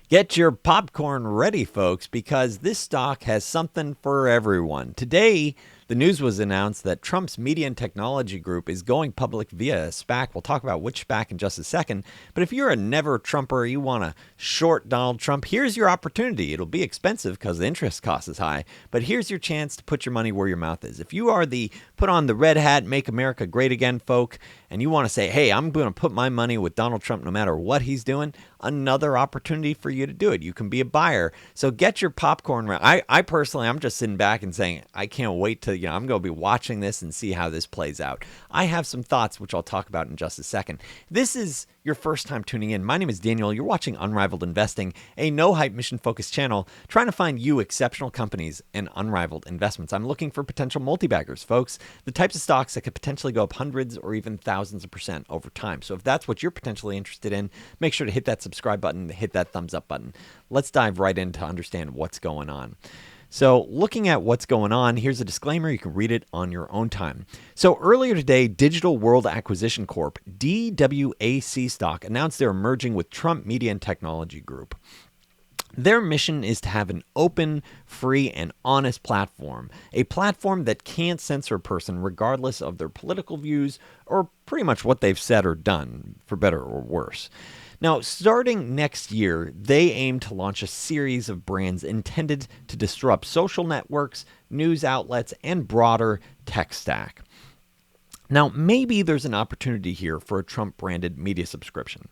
Get your popcorn ready, folks, because this stock has something for everyone. Today, the news was announced that Trump's Media and Technology Group is going public via a SPAC. We'll talk about which SPAC in just a second. But if you're a never Trumper, you want to short Donald Trump, here's your opportunity. It'll be expensive because the interest cost is high, but here's your chance to put your money where your mouth is. If you are the put on the red hat, make America great again folk, and you want to say, hey, I'm going to put my money with Donald Trump no matter what he's doing, another opportunity for you to do it. You can be a buyer. So get your popcorn ready. I personally, I'm just sitting back and saying, I can't wait to, I'm going to be watching this and see how this plays out. I have some thoughts, which I'll talk about in just a second. This is your first time tuning in. My name is Daniel. You're watching Unrivaled Investing, a no-hype, mission-focused channel trying to find you exceptional companies and unrivaled investments. I'm looking for potential multi-baggers, folks, the types of stocks that could potentially go up hundreds or even thousands of percent over time. So if that's what you're potentially interested in, make sure to hit that subscribe button, hit that thumbs up button. Let's dive right in to understand what's going on. So looking at what's going on, here's a disclaimer. You can read it on your own time. So earlier today, Digital World Acquisition Corp, DWAC stock, announced they're merging with Trump Media and Technology Group. Their mission is to have an open, free, and honest platform, a platform that can't censor a person regardless of their political views or pretty much what they've said or done, for better or worse. Now, starting next year, they aim to launch a series of brands intended to disrupt social networks, news outlets, and broader tech stack. Now, maybe there's an opportunity here for a Trump-branded media subscription.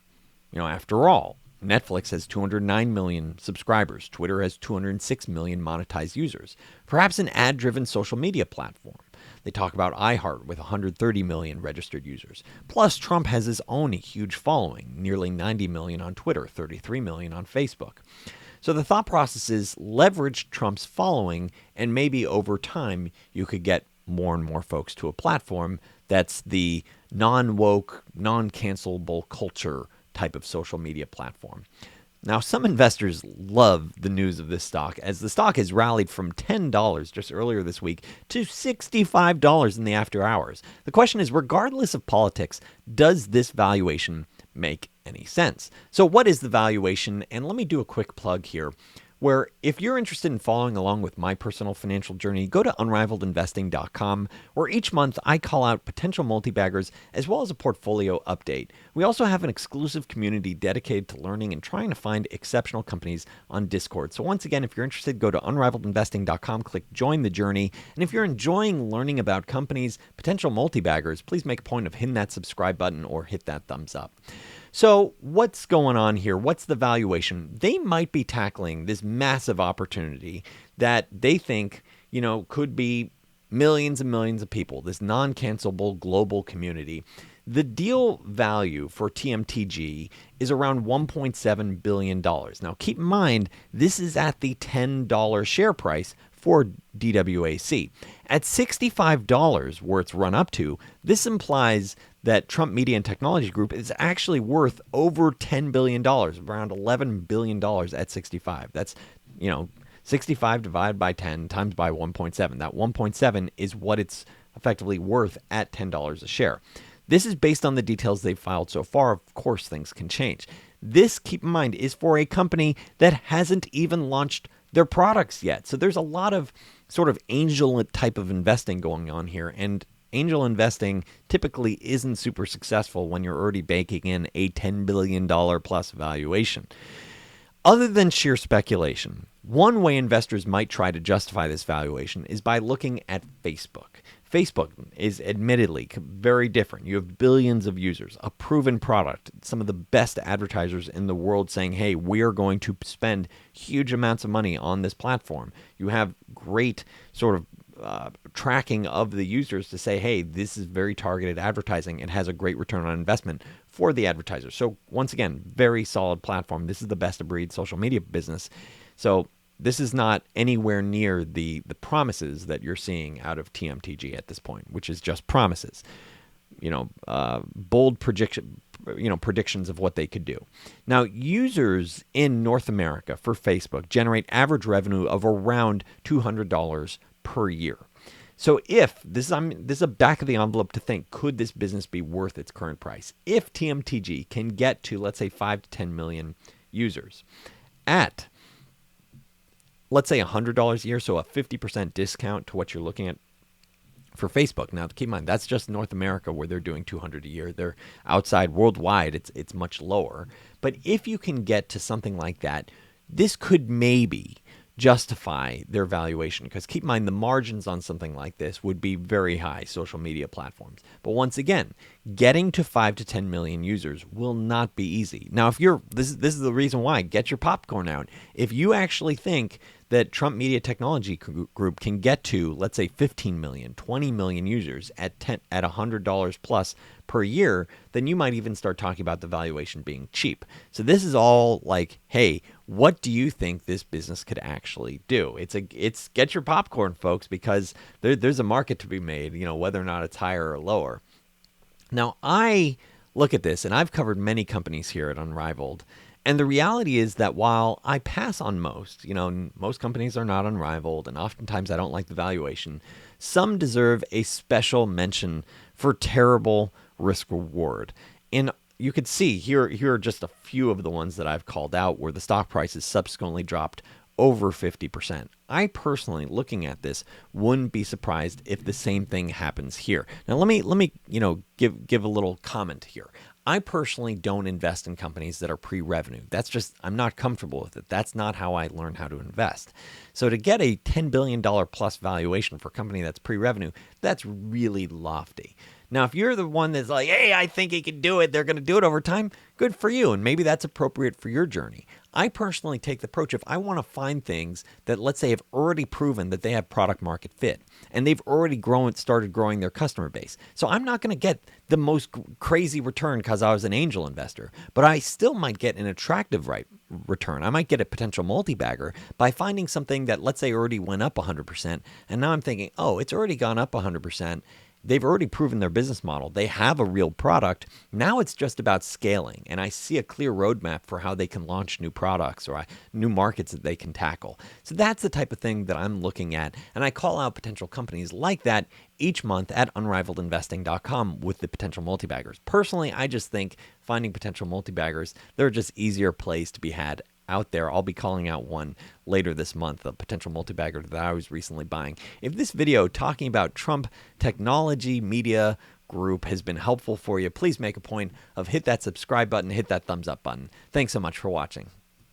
After all, Netflix has 209 million subscribers. Twitter has 206 million monetized users. Perhaps an ad-driven social media platform. They talk about iHeart with 130 million registered users. Plus, Trump has his own huge following, nearly 90 million on Twitter, 33 million on Facebook. So the thought process is leverage Trump's following, and maybe over time you could get more and more folks to a platform that's the non-woke, non-cancelable culture type of social media platform. Now, some investors love the news of this stock, as the stock has rallied from $10 just earlier this week to $65 in the after hours. The question is, regardless of politics, does this valuation make any sense? So what is the valuation? And let me do a quick plug here, where if you're interested in following along with my personal financial journey, go to unrivaledinvesting.com, where each month I call out potential multi-baggers as well as a portfolio update. We also have an exclusive community dedicated to learning and trying to find exceptional companies on Discord. So once again, if you're interested, go to unrivaledinvesting.com, click join the journey. And if you're enjoying learning about companies, potential multi-baggers, please make a point of hitting that subscribe button or hit that thumbs up. So what's going on here? What's the valuation? They might be tackling this massive opportunity that they think, could be millions and millions of people, this non-cancelable global community. The deal value for TMTG is around $1.7 billion. Now, keep in mind, this is at the $10 share price for DWAC. At $65, where it's run up to, this implies that Trump Media and Technology Group is actually worth over $10 billion, around $11 billion at 65. That's, 65 divided by 10 times by 1.7. That 1.7 is what it's effectively worth at $10 a share. This is based on the details they've filed so far. Of course, things can change. This, keep in mind, is for a company that hasn't even launched their products yet. So there's a lot of sort of angel type of investing going on here. And angel investing typically isn't super successful when you're already baking in a $10 billion plus valuation. Other than sheer speculation, one way investors might try to justify this valuation is by looking at Facebook. Facebook is admittedly very different. You have billions of users, a proven product, some of the best advertisers in the world saying, hey, we are going to spend huge amounts of money on this platform. You have great sort of tracking of the users to say, hey, this is very targeted advertising. It has a great return on investment for the advertisers. So once again, very solid platform. This is the best of breed social media business. So this is not anywhere near the promises that you're seeing out of TMTG at this point, which is just promises. Bold predictions of what they could do. Now, users in North America for Facebook generate average revenue of around $200 per year. So if this is a back of the envelope to think, could this business be worth its current price? If TMTG can get to, let's say, 5 to 10 million users at, let's say, $100 a year, so a 50% discount to what you're looking at for Facebook. Now, keep in mind, that's just North America where they're doing $200 a year. They're outside worldwide, it's much lower. But if you can get to something like that, this could maybe justify their valuation, because keep in mind the margins on something like this would be very high, social media platforms. But once again, getting to 5 to 10 million users will not be easy. Now, if you're this is the reason why, get your popcorn out. If you actually think that Trump Media Technology Group can get to, let's say, 15 million, 20 million users at $100 plus per year, then you might even start talking about the valuation being cheap. So this is all like, hey, what do you think this business could actually do? It's get your popcorn, folks, because there's a market to be made, whether or not it's higher or lower. Now, I look at this, and I've covered many companies here at Unrivaled, and the reality is that while I pass on most, most companies are not unrivaled, and oftentimes I don't like the valuation, some deserve a special mention for terrible risk reward. And you could see here are just a few of the ones that I've called out where the stock prices subsequently dropped over 50%. I personally, looking at this, wouldn't be surprised if the same thing happens here. Now, let me give a little comment here. I personally don't invest in companies that are pre-revenue. That's just, I'm not comfortable with it. That's not how I learn how to invest. So to get a $10 billion plus valuation for a company that's pre-revenue, that's really lofty. Now, if you're the one that's like, hey, I think he can do it, they're going to do it over time, good for you. And maybe that's appropriate for your journey. I personally take the approach, if I want to find things that, let's say, have already proven that they have product market fit and they've already started growing their customer base. So I'm not going to get the most crazy return because I was an angel investor, but I still might get an attractive return. I might get a potential multi-bagger by finding something that, let's say, already went up 100%. And now I'm thinking, oh, it's already gone up 100%. They've already proven their business model. They have a real product. Now it's just about scaling. And I see a clear roadmap for how they can launch new products or new markets that they can tackle. So that's the type of thing that I'm looking at. And I call out potential companies like that each month at unrivaledinvesting.com with the potential multi-baggers. Personally, I just think finding potential multi-baggers, they're just easier plays to be had out there. I'll be calling out one later this month, a potential multi-bagger that I was recently buying. If this video talking about Trump Technology Media Group has been helpful for you, please make a point of hit that subscribe button, hit that thumbs up button. Thanks so much for watching.